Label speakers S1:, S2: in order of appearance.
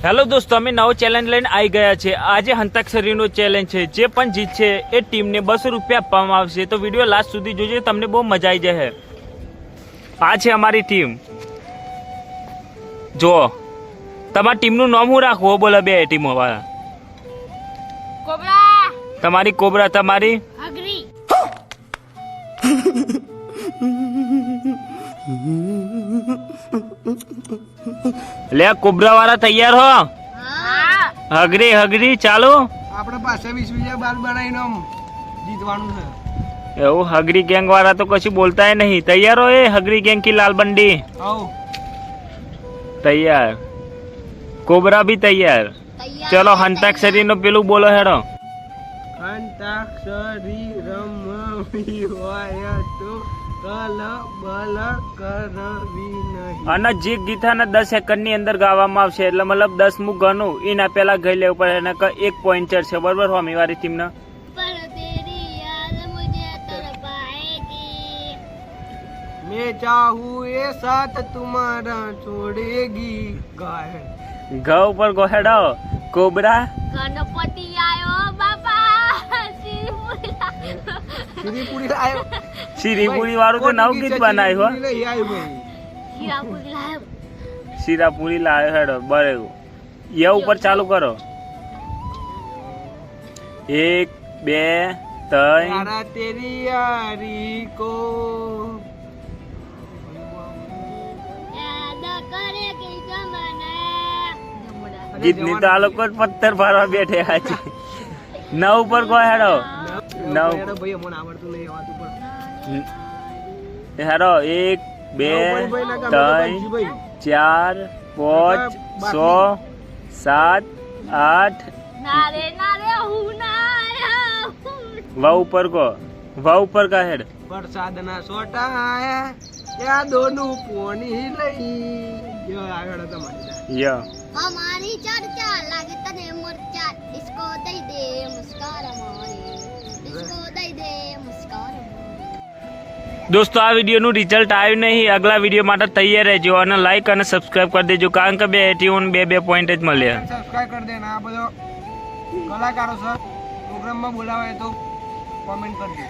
S1: Hello દોસ્તો, અમે નવો ચેલેન્જ લઈને આવી ગયા છે। આજે હંતાક્ષરીનો ચેલેન્જ છે। જે પણ જીતશે એ ટીમને 200 રૂપિયા આપવામાં આવશે। તો વિડીયો લાસ્ટ સુધી જોજો, તમને બહુ મજા આવી જશે। આ છે અમારી ટીમ। જો તમારી ટીમનું નામ શું રાખવું? બોલો બે ટીમો વાળા।
S2: કોબરા।
S1: તમારી કોબરા, તમારી
S2: અગ્રી।
S1: લે કોબરા વાળા તૈયાર હો? હગરી હગરી ચાલો।
S3: આપણે પાસે 20 બાર બનાવીને જીતવાનું છે।
S1: એવું હગરી ગેંગ વાળા તો કશું બોલતા નહીં। તૈયાર हो? એ હગરી ગેंग की लाल बंडी
S3: આવો
S1: तैयार। कोबरा भी तैयार। चलो हंताक्षरी नो पेलू बोलो हेडो।
S3: અંતાક્ષરી રમવી હોય તો કલ બલ કરવી નહીં।
S1: અને જે ગીતાના 10 સેકન્ડ ની અંદર ગાવામાં આવશે, એટલે મતલબ 10 મું ગણું એના પેલા ગઈ લેવું પડે। એને 1 પોઈન્ટ ચડશે, બરોબર? હોમી વાળી ટીમ ને
S3: मैं चाहूँ ये साथ तुम्हारा छोड़ेगी गाय।
S1: ઘ ઉપર ગોહેડો કોબરા।
S2: ગણપતિ આયો બાપા।
S3: શ્રીપુરી લાયો।
S1: શીરીપુરી વાળું તો નવું ગીત બનાવ્યું હો।
S3: લઈ આવ્યો ભાઈ।
S2: શીરાપુરી લાયો।
S1: શીરાપુરી લાયો હેડો, બરાબર। ये ઉપર ચાલુ કરો। 1 2 3
S3: यारा तेरी यारी को
S2: યાદ કરે કે જમાના।
S1: ગીત ની તો આ લોકો પથ્થર ભરવા બેઠે છે। 9 ઉપર ગોહેડો 9
S3: ભાઈ અમને આવડતું નહીં આવાતું પણ
S1: હેડો 1 2 3 4 5 6 7 8
S2: નારે નારે હું ના
S1: વા ઉપર કો વા ઉપર કા હેડ
S3: વરસાદના સોટા આયા ત્યાં દોનું પોણી લઈ જો આગળ તમારી
S1: યો
S2: અમારી ચર્ચા લાગે તને મરચા। इसको दई दे मुस्कान हमारी, इसको दई दे मुस्कान हमारी।
S1: दोस्तों આ વિડીયોનું રિઝલ્ટ આવ્યું નહીં। આગલા વિડીયો માટે તૈયાર રહેજો અને લાઈક અને સબસ્ક્રાઇબ કરી દેજો, કારણ કે 2 ટીઓને 2 પોઈન્ટ જ મળ્યા।
S3: સબસ્ક્રાઇબ કરી દેના। આ બધો કલાકારો છે, પ્રોગ્રામમાં બોલાવે તો કોમેન્ટ કરજો।